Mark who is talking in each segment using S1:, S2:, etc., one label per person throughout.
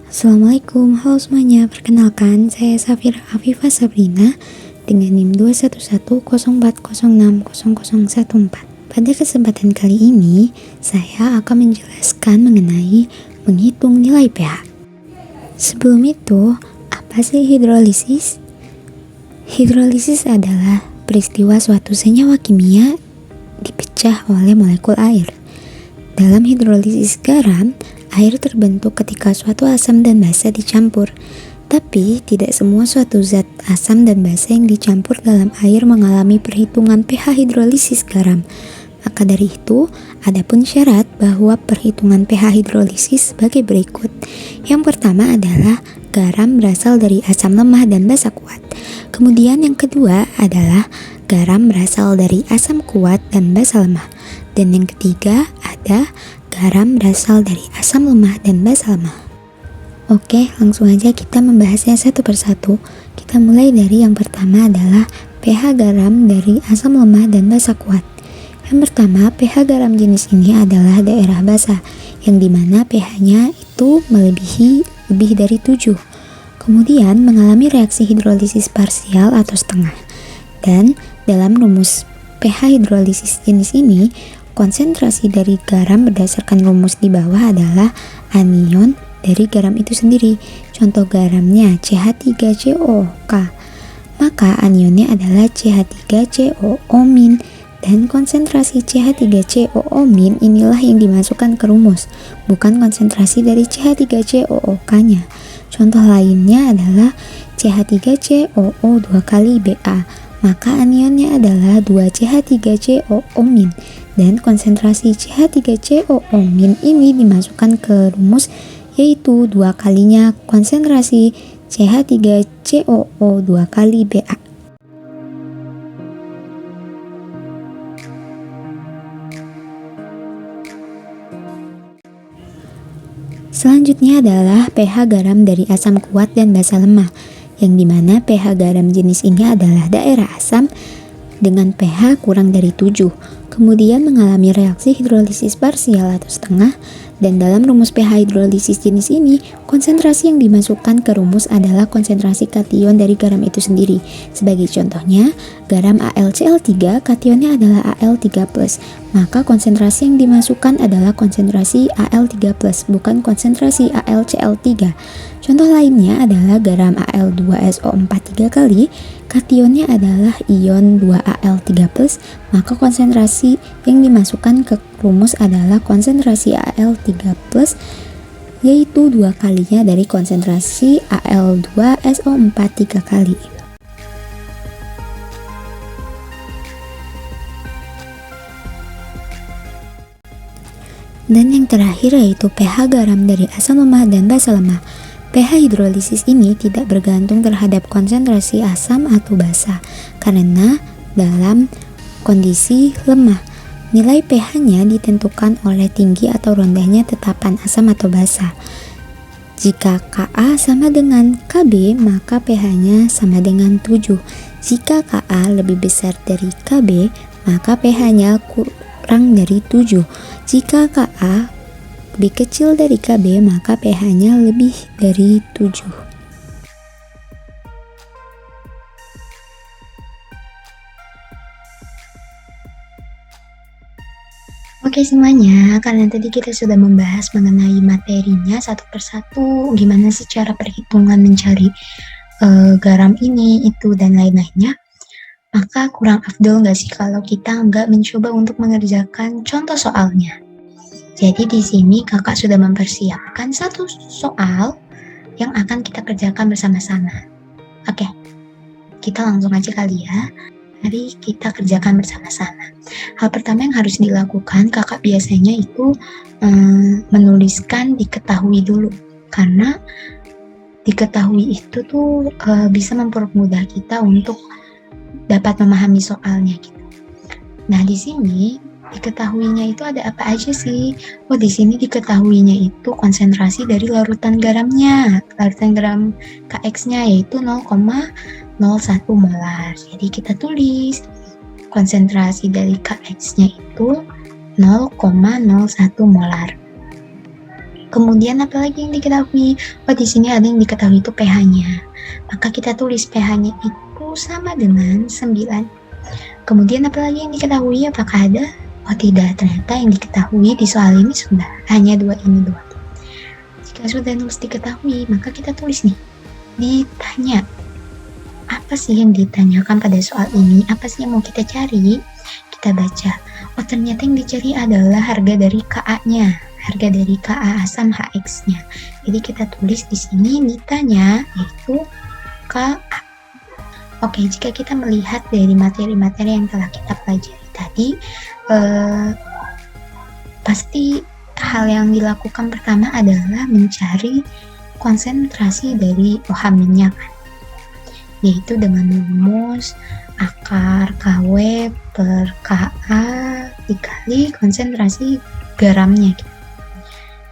S1: Assalamualaikum, halo semuanya. Perkenalkan, saya Safira Afifah Sabrina dengan NIM 21104060014. Pada kesempatan kali ini, saya akan menjelaskan mengenai menghitung nilai pH. Sebelum itu, apa sih hidrolisis? Hidrolisis adalah peristiwa suatu senyawa kimia dipecah oleh molekul air. Dalam hidrolisis garam, air terbentuk ketika suatu asam dan basa dicampur. Tapi tidak semua suatu zat asam dan basa yang dicampur dalam air mengalami perhitungan pH hidrolisis garam. Maka dari itu, ada pun syarat bahwa perhitungan pH hidrolisis sebagai berikut. Yang pertama adalah garam berasal dari asam lemah dan basa kuat. Kemudian yang kedua adalah garam berasal dari asam kuat dan basa lemah. Dan yang ketiga ada garam berasal dari asam lemah dan basa lemah. Oke, langsung aja kita membahasnya satu persatu. Kita mulai dari yang pertama adalah pH garam dari asam lemah dan basa kuat. Yang pertama, pH garam jenis ini adalah daerah basa, yang dimana pH-nya itu melebihi lebih dari 7. Kemudian mengalami reaksi hidrolisis parsial atau setengah. Dan dalam rumus pH hidrolisis jenis ini, konsentrasi dari garam berdasarkan rumus di bawah -, anion dari garam itu sendiri. Contoh garamnya CH3COOK, maka anionnya adalah CH3COO-. Dan konsentrasi CH3COO- inilah yang dimasukkan ke rumus, bukan konsentrasi dari CH3COOK-nya. Contoh lainnya adalah CH3COO 2 kali Ba, maka anionnya adalah 2CH3COO-. Dan konsentrasi CH3COO- ini dimasukkan ke rumus, yaitu 2 kalinya konsentrasi CH3COO 2 kali Ba. Selanjutnya adalah pH garam dari asam kuat dan basa lemah, yang dimana pH garam jenis ini adalah daerah asam dengan pH kurang dari 7, kemudian mengalami reaksi hidrolisis parsial atau setengah. Dan dalam rumus pH hidrolisis jenis ini, konsentrasi yang dimasukkan ke rumus adalah konsentrasi kation dari garam itu sendiri. Sebagai contohnya, garam AlCl3 kationnya adalah Al3+, maka konsentrasi yang dimasukkan adalah konsentrasi Al3+, bukan konsentrasi AlCl3. Contoh lainnya adalah garam Al2SO4 3 kali, kationnya adalah ion 2Al3+, maka konsentrasi yang dimasukkan ke rumus adalah konsentrasi Al3+, yaitu 2 kalinya dari konsentrasi Al2SO4 3 kali. Dan yang terakhir yaitu pH garam dari asam lemah dan basa lemah. pH hidrolisis ini tidak bergantung terhadap konsentrasi asam atau basa, karena dalam kondisi lemah, nilai pH-nya ditentukan oleh tinggi atau rendahnya tetapan asam atau basa. Jika Ka sama dengan Kb, maka pH-nya sama dengan 7. Jika Ka lebih besar dari Kb, maka pH-nya kurang dari 7. Jika Ka lebih kecil dari Kb, maka pH-nya lebih dari 7. Oke semuanya, karena tadi kita sudah membahas mengenai materinya satu persatu, gimana sih cara perhitungan mencari garam ini, itu, dan lain-lainnya, maka kurang afdol nggak sih kalau kita nggak mencoba untuk mengerjakan contoh soalnya. Jadi di sini kakak sudah mempersiapkan satu soal yang akan kita kerjakan bersama-sama. Oke, kita langsung aja kali ya. Mari kita kerjakan bersama-sama. Hal pertama yang harus dilakukan, kakak biasanya itu menuliskan diketahui dulu. Karena diketahui itu tuh bisa mempermudah kita untuk dapat memahami soalnya gitu. Nah, di sini diketahuinya itu ada apa aja sih? Oh, di sini diketahuinya itu konsentrasi dari larutan garamnya. Larutan garam KX-nya yaitu 0,01 molar. Jadi kita tulis konsentrasi dari KX-nya itu 0,01 molar. Kemudian apalagi yang diketahui? Oh, di sini ada yang diketahui itu pH-nya. Maka kita tulis pH-nya itu sama dengan 9. Kemudian apalagi yang diketahui? Apakah ada? Oh tidak, ternyata yang diketahui di soal ini sudah hanya 2 ini doang. Jika sudah nulis diketahui, maka kita tulis nih. Ditanya. Apa sih yang ditanyakan pada soal ini? Apa sih yang mau kita cari? Kita baca. Oh ternyata yang dicari adalah harga dari Ka-nya. Harga dari Ka asam HX-nya. Jadi kita tulis di sini ditanya yaitu Ka. Oke, jika kita melihat dari materi-materi yang telah kita pelajari tadi, pasti hal yang dilakukan pertama adalah mencari konsentrasi dari OH minyak, yaitu dengan rumus akar KW per Ka dikali konsentrasi garamnya.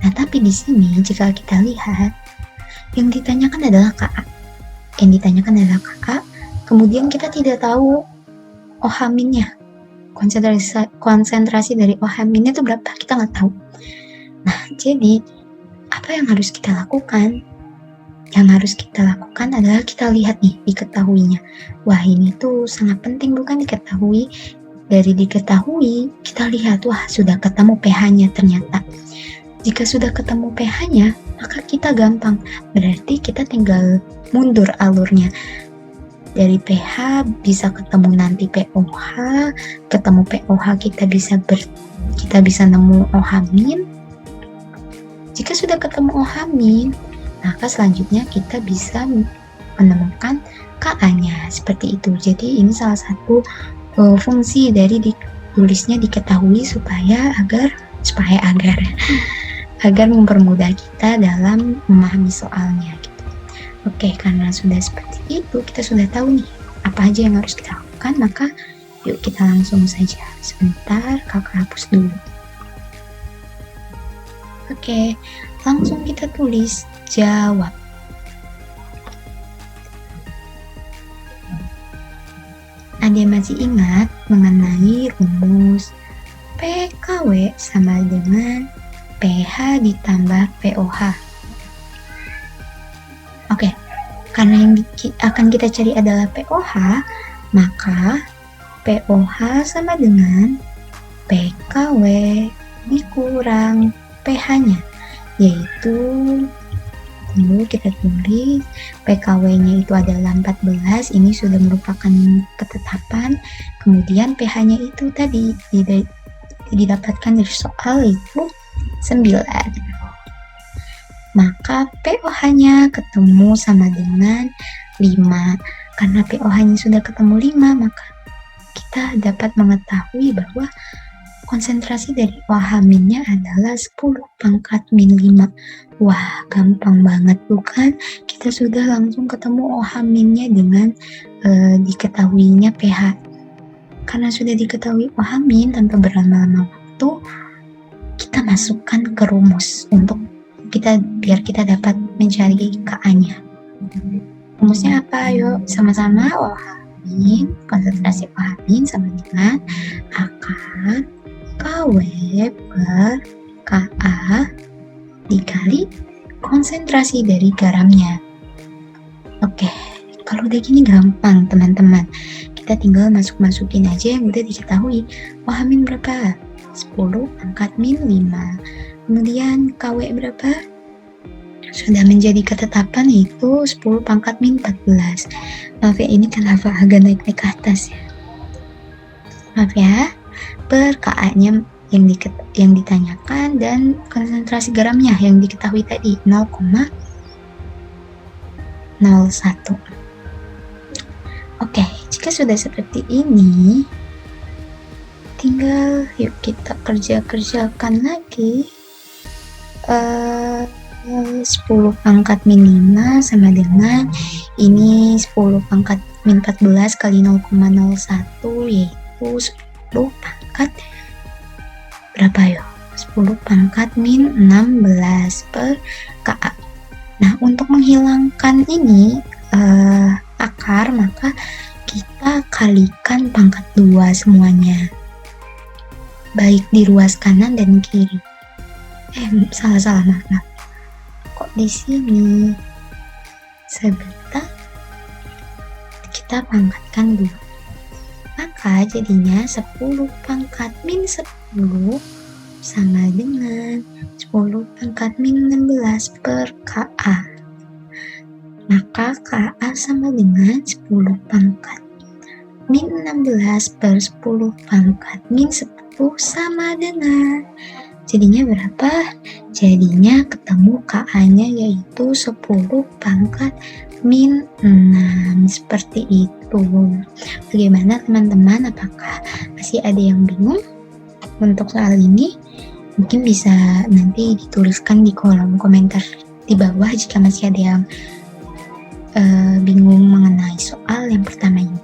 S1: Nah, tapi di sini jika kita lihat yang ditanyakan adalah Ka. Yang ditanyakan adalah Ka. Kemudian kita tidak tahu OH-nya. Konsentrasi dari OH-nya itu berapa? Kita nggak tahu. Nah, jadi apa yang harus kita lakukan? Yang harus kita lakukan adalah kita lihat nih diketahuinya. Wah, ini tuh sangat penting bukan diketahui. Dari diketahui, kita lihat, wah sudah ketemu pH-nya ternyata. Jika sudah ketemu pH-nya, maka kita gampang. Berarti kita tinggal mundur alurnya. Dari pH bisa ketemu nanti pOH, ketemu pOH kita bisa nemu OH-. Jika sudah ketemu OH-, maka selanjutnya kita bisa menemukan Ka-nya seperti itu. Jadi ini salah satu fungsi dari ditulisnya diketahui agar mempermudah kita dalam memahami soalnya gitu. Oke, karena sudah seperti itu, kita sudah tahu nih apa aja yang harus kita lakukan, maka yuk kita langsung saja. Sebentar, kakak hapus dulu. Oke, langsung kita tulis jawab. Ada yang masih ingat mengenai rumus PKW sama dengan pH ditambah pOH? Oke, karena yang akan kita cari adalah pOH, maka pOH sama dengan PKW dikurang pH-nya, yaitu dulu kita tulis PKW-nya itu adalah 14, ini sudah merupakan ketetapan. Kemudian pH-nya itu tadi didapatkan dari soal itu 9. Maka pOH-nya ketemu sama dengan 5. Karena pOH-nya sudah ketemu 5, maka kita dapat mengetahui bahwa konsentrasi dari OH-nya adalah 10 pangkat min 5. Wah, gampang banget bukan? Kita sudah langsung ketemu OH-nya dengan diketahuinya pH. Karena sudah diketahui OH- tanpa berlama-lama waktu, kita masukkan ke rumus untuk biar kita dapat mencari Ka-nya. Rumusnya apa? Yuk sama-sama. OH-, konsentrasi OH- sama dengan akar KW per Ka dikali konsentrasi dari garamnya. Oke, kalau udah gini gampang teman-teman. Kita tinggal masukin aja yang udah diketahui. OH- berapa? 10 pangkat min 5. Kemudian KW berapa? Sudah menjadi ketetapan yaitu 10 pangkat min 14. Maaf ya, ini kenapa agak naik ke atas ya. Maaf ya. Per Ka-nya yang ditanyakan dan konsentrasi garamnya yang diketahui tadi 0,01. Oke, jika sudah seperti ini, tinggal yuk kita kerjakan lagi. 10 pangkat min 5 sama dengan ini 10 pangkat min 14 kali 0,01 yaitu 10 pangkat berapa ya? 10 pangkat min 16 per Ka. Nah, untuk menghilangkan ini akar, maka kita kalikan pangkat 2 semuanya, baik di ruas kanan dan kiri. Maaf. di sini. Sebentar, kita pangkatkan dulu. Maka jadinya 10 pangkat min 10 sama dengan 10 pangkat min 16 per KA. Maka KA sama dengan 10 pangkat min 16 per 10 pangkat min 10 sama dengan, jadinya berapa? Jadinya ketemu KA-nya yaitu 10 pangkat min 6, seperti itu. Bagaimana teman-teman, apakah masih ada yang bingung untuk soal ini? Mungkin bisa nanti dituliskan di kolom komentar di bawah jika masih ada yang bingung mengenai soal yang pertama ini.